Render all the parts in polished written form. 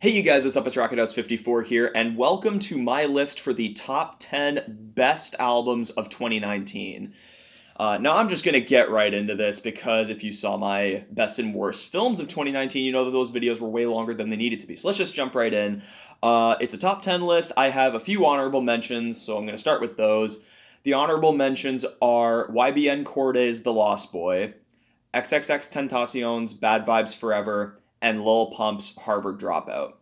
Hey you guys, what's up? It's RocketHouse54 here, and welcome to my list for the top 10 best albums of 2019. Now I'm just going to get right into this because if you saw my best and worst films of 2019, you know that those videos were way longer than they needed to be. So let's just jump right in. It's a top 10 list. I have a few honorable mentions, so I'm going to start with those. The honorable mentions are YBN Cordae's The Lost Boy, XXX Tentacion's Bad Vibes Forever, and Lil Pump's Harvard Dropout.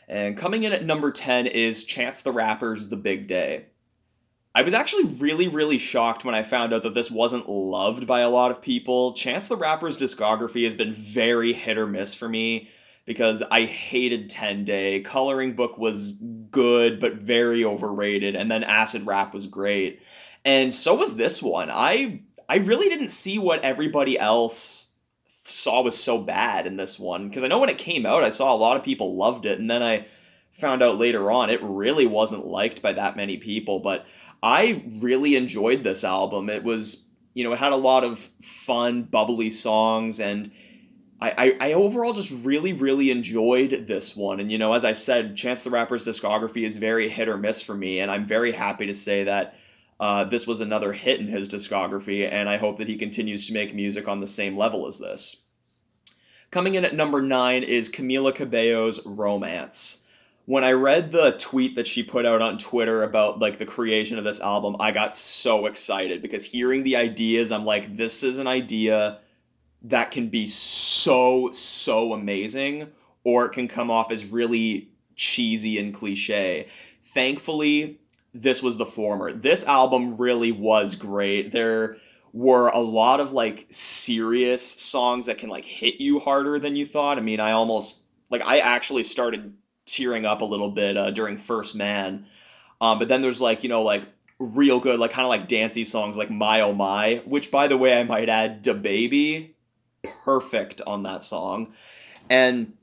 And coming in at number 10 is Chance the Rapper's The Big Day. I was actually really shocked when I found out that this wasn't loved by a lot of people. Chance the Rapper's discography has been very hit or miss for me because I hated 10 Day. Coloring Book was good but very overrated, and then Acid Rap was great. And so was this one. I really didn't see what everybody else saw was so bad in this one, because I know when it came out I saw a lot of people loved it, and then I found out later on it really wasn't liked by that many people. But I really enjoyed this album. It was, it had a lot of fun bubbly songs, and I overall just really enjoyed this one. And as I said, Chance the Rapper's discography is very hit or miss for me, and I'm very happy to say that this was another hit in his discography, and I hope that he continues to make music on the same level as this. Coming in at number 9 is Camila Cabello's Romance. When I read the tweet that she put out on Twitter about the creation of this album, I got so excited because hearing the ideas, I'm like, this is an idea that can be so amazing, or it can come off as really cheesy and cliche. Thankfully, this was the former. This album really was great. There were a lot of serious songs that can hit you harder than you thought. I mean, I actually started tearing up a little bit during First Man. But then there's real good kind of dancey songs like My Oh My, which, by the way, I might add, DaBaby, perfect on that song. And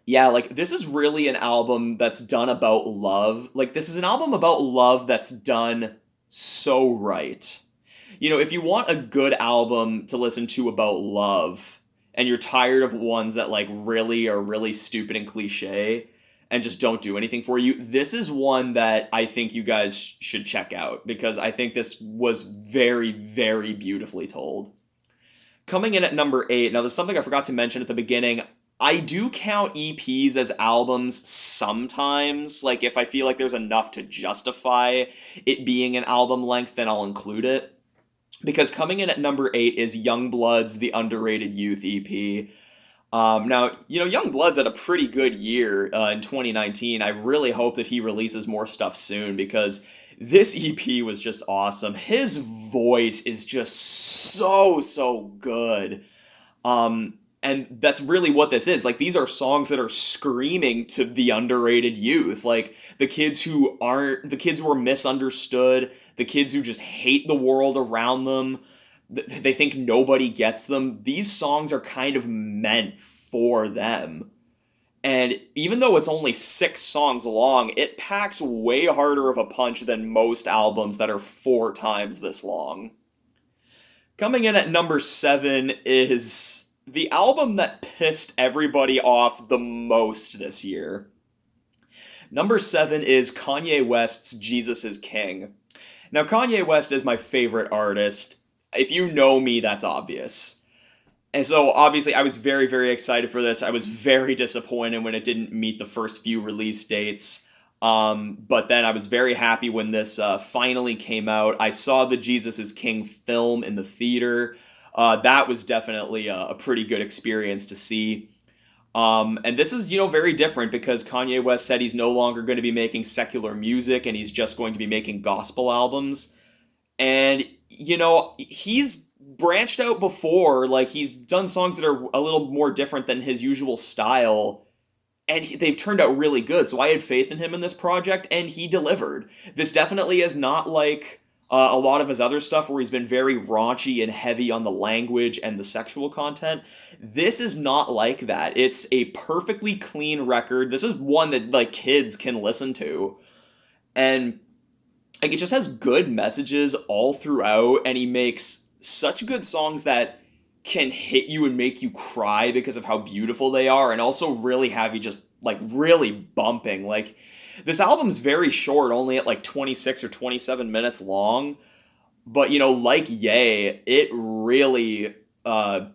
yeah, this is really an album that's done about love. This is an album about love that's done so right. If you want a good album to listen to about love, and you're tired of ones that really are really stupid and cliche and just don't do anything for you, this is one that I think you guys should check out, because I think this was very beautifully told. Coming in at number 8, now there's something I forgot to mention at the beginning. I do count EPs as albums sometimes. If I feel like there's enough to justify it being an album length, then I'll include it. Because coming in at number 8 is Youngbloodz, The Underrated Youth EP. Now, Youngbloodz had a pretty good year in 2019. I really hope that he releases more stuff soon, because this EP was just awesome. His voice is just so good. And that's really what this is. These are songs that are screaming to the underrated youth. The kids who are misunderstood, the kids who just hate the world around them, they think nobody gets them. These songs are kind of meant for them. And even though it's only 6 songs long, it packs way harder of a punch than most albums that are 4 times this long. Coming in at number 7 is the album that pissed everybody off the most this year. Number 7 is Kanye West's Jesus is King. Now, Kanye West is my favorite artist. If you know me, that's obvious. And so, obviously, I was very excited for this. I was very disappointed when it didn't meet the first few release dates. But then I was very happy when this finally came out. I saw the Jesus is King film in the theater. That was definitely a pretty good experience to see. And this is, very different, because Kanye West said he's no longer going to be making secular music, and he's just going to be making gospel albums. And, he's branched out before. He's done songs that are a little more different than his usual style, and they've turned out really good. So I had faith in him in this project, and he delivered. This definitely is not a lot of his other stuff, where he's been very raunchy and heavy on the language and the sexual content. This is not like that. It's a perfectly clean record. This is one that kids can listen to. And it just has good messages all throughout, and he makes such good songs that can hit you and make you cry because of how beautiful they are, and also really have you just like really bumping. Like, this album's very short, only at like 26 or 27 minutes long, but like Yay, it really I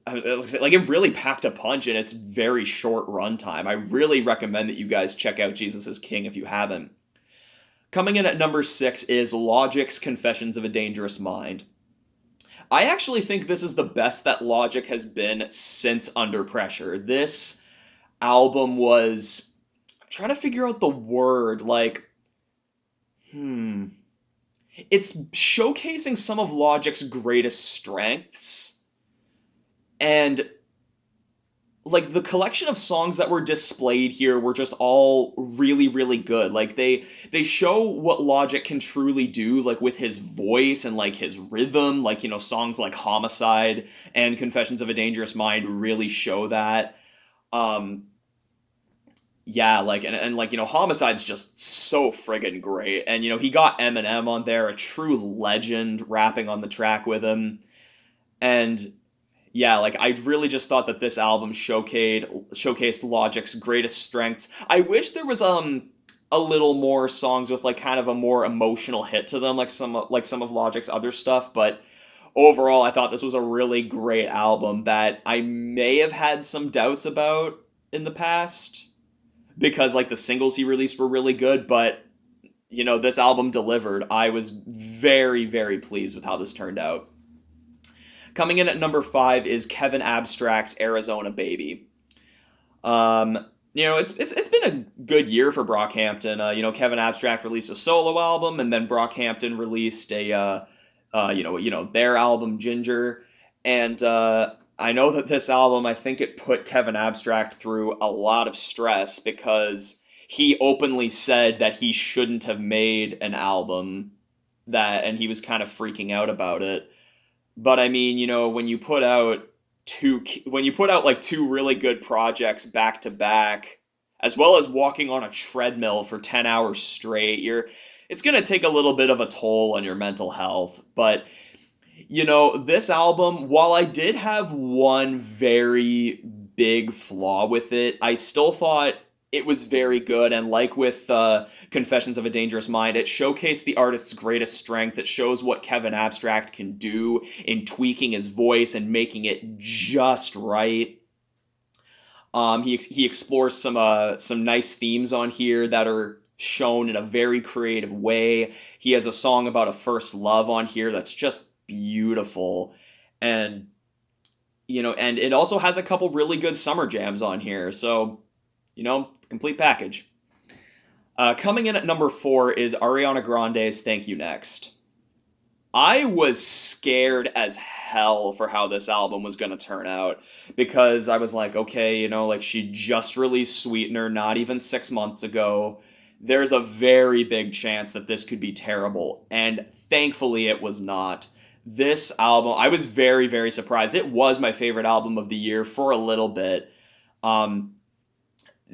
was gonna say, like, it really packed a punch in its very short runtime. I really recommend that you guys check out Jesus is King if you haven't. Coming in at number 6 is Logic's Confessions of a Dangerous Mind. I actually think this is the best that Logic has been since Under Pressure. This album was, I'm trying to figure out the word, like, it's showcasing some of Logic's greatest strengths, and like the collection of songs that were displayed here were just all really, really good. Like, they show what Logic can truly do, like with his voice and like his rhythm. Like, songs like Homicide and Confessions of a Dangerous Mind really show that. um yeah, like, and like, Homicide's just so friggin' great. And he got Eminem on there, a true legend, rapping on the track with him. And yeah, like, I really just thought that this album showcased Logic's greatest strengths. I wish there was a little more songs with like kind of a more emotional hit to them, like some of Logic's other stuff, but overall I thought this was a really great album that I may have had some doubts about in the past, because like the singles he released were really good, but this album delivered. I was very, very pleased with how this turned out. Coming in at number 5 is Kevin Abstract's Arizona Baby. It's been a good year for Brockhampton. Kevin Abstract released a solo album, and then Brockhampton released their album Ginger. And I know that this album, I think it put Kevin Abstract through a lot of stress, because he openly said that he shouldn't have made an album, and he was kind of freaking out about it. But I mean, when you put out like two really good projects back to back, as well as walking on a treadmill for 10 hours straight, it's going to take a little bit of a toll on your mental health. But this album, while I did have one very big flaw with it, I still thought it was very good. And like with Confessions of a Dangerous Mind, it showcased the artist's greatest strength. It shows what Kevin Abstract can do in tweaking his voice and making it just right. He explores some nice themes on here that are shown in a very creative way. He has a song about a first love on here that's just beautiful. And and it also has a couple really good summer jams on here. So, complete package. Coming in at number 4 is Ariana Grande's Thank You Next. I was scared as hell for how this album was going to turn out, because I was like, okay, like, she just released Sweetener not even 6 months ago. There's a very big chance that this could be terrible, and thankfully it was not. This album, I was very, very surprised. It was my favorite album of the year for a little bit.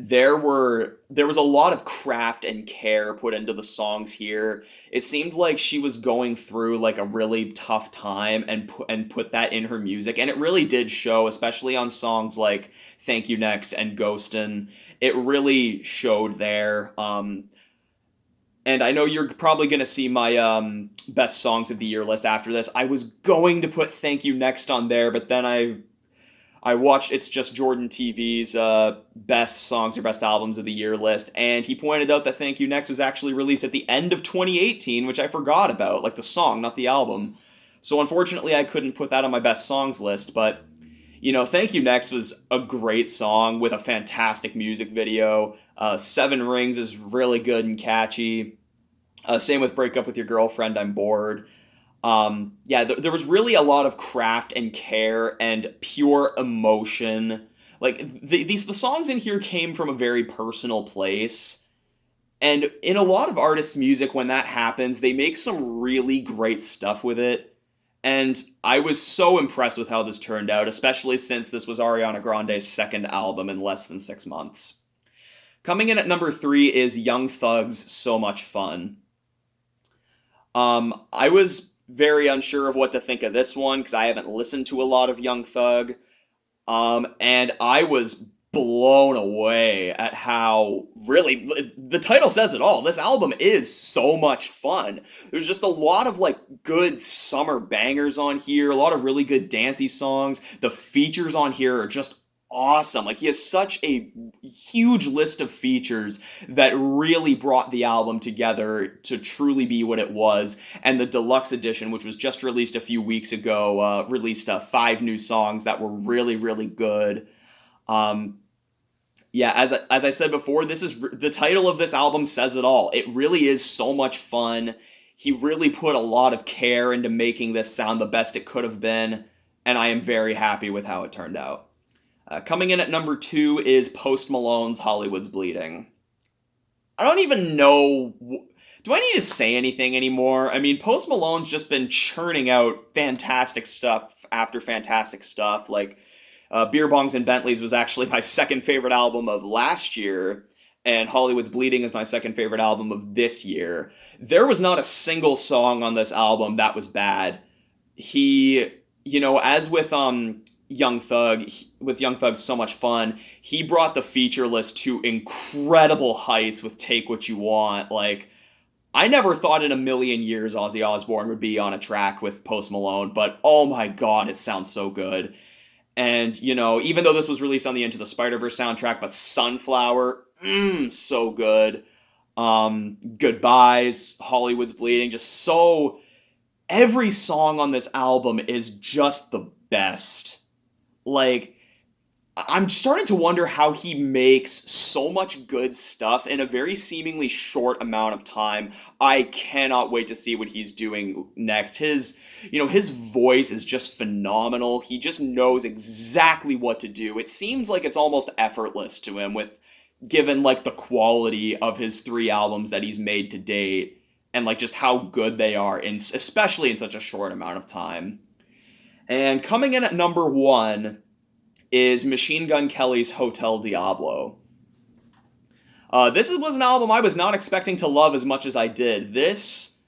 There was a lot of craft and care put into the songs here. It seemed like she was going through like a really tough time and put that in her music, and it really did show, especially on songs like Thank You Next and Ghostin'. It really showed there. And I know you're probably going to see my best songs of the year list after this. I was going to put Thank You Next on there, but then I watched It's Just Jordan TV's best songs or best albums of the year list, and he pointed out that Thank You Next was actually released at the end of 2018, which I forgot about, like the song, not the album. So unfortunately, I couldn't put that on my best songs list, but Thank You Next was a great song with a fantastic music video. Seven Rings is really good and catchy. Same with Break Up With Your Girlfriend, I'm Bored. There was really a lot of craft and care and pure emotion. Like, the songs in here came from a very personal place. And in a lot of artists' music, when that happens, they make some really great stuff with it. And I was so impressed with how this turned out, especially since this was Ariana Grande's second album in less than 6 months. Coming in at number 3 is Young Thug's So Much Fun. I was very unsure of what to think of this one because I haven't listened to a lot of Young Thug. And I was blown away at how really the title says it all. This album is so much fun. There's just a lot of like good summer bangers on here, a lot of really good dancey songs. The features on here are just awesome. Like he has such a huge list of features that really brought the album together to truly be what it was. And the deluxe edition, which was just released a few weeks ago, released 5 new songs that were really, really good. Um, yeah, as I said before, this is the title of this album says it all. It really is so much fun. He really put a lot of care into making this sound the best it could have been, and I am very happy with how it turned out. Coming in at number 2 is Post Malone's Hollywood's Bleeding. I don't even know. Do I need to say anything anymore? I mean, Post Malone's just been churning out fantastic stuff after fantastic stuff. Like, Beer Bongs and Bentleys was actually my second favorite album of last year, and Hollywood's Bleeding is my second favorite album of this year. There was not a single song on this album that was bad. He, as with Young Thug, with Young Thug So Much Fun, he brought the feature list to incredible heights with Take What You Want. Like, I never thought in a million years Ozzy Osbourne would be on a track with Post Malone, but oh my god, it sounds so good. And, even though this was released on the Into the Spider-Verse soundtrack, but Sunflower, so good. Goodbyes, Hollywood's Bleeding, just so... Every song on this album is just the best. Like, I'm starting to wonder how he makes so much good stuff in a very seemingly short amount of time. I cannot wait to see what he's doing next. His voice is just phenomenal. He just knows exactly what to do. It seems like it's almost effortless to him given like the quality of his 3 albums that he's made to date and like just how good they are especially in such a short amount of time. And coming in at number 1 is Machine Gun Kelly's Hotel Diablo. This was an album I was not expecting to love as much as I did. This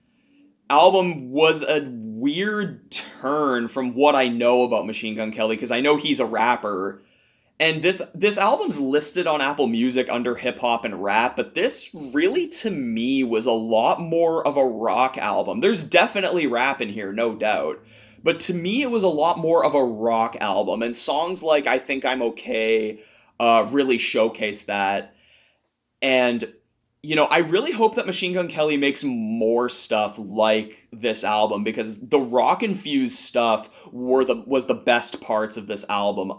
album was a weird turn from what I know about Machine Gun Kelly, because I know he's a rapper. And this album's listed on Apple Music under hip-hop and rap, but this really, to me, was a lot more of a rock album. There's definitely rap in here, no doubt. But to me, it was a lot more of a rock album, and songs like I Think I'm Okay really showcase that. And, I really hope that Machine Gun Kelly makes more stuff like this album, because the rock-infused stuff was the best parts of this album.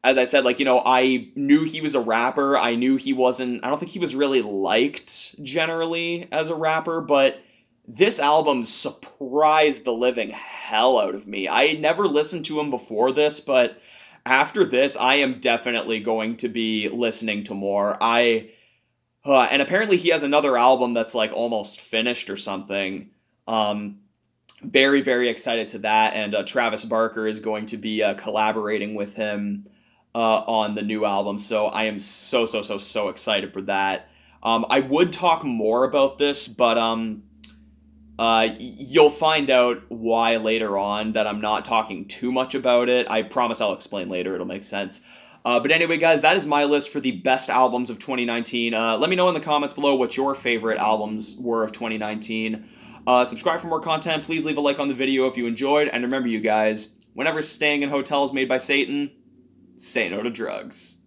As I said, I knew he was a rapper. I knew I don't think he was really liked generally as a rapper, but this album surprised the living hell out of me. I had never listened to him before this, but after this, I am definitely going to be listening to more. And apparently he has another album that's like almost finished or something. Very, very excited to that, and Travis Barker is going to be collaborating with him on the new album, so I am so excited for that. I would talk more about this, but you'll find out why later on, that I'm not talking too much about it. I promise I'll explain later, it'll make sense. But anyway, guys, that is my list for the best albums of 2019. Let me know in the comments below what your favorite albums were of 2019. Subscribe for more content. Please leave a like on the video if you enjoyed. And remember, you guys, whenever staying in hotels made by Satan, say no to drugs.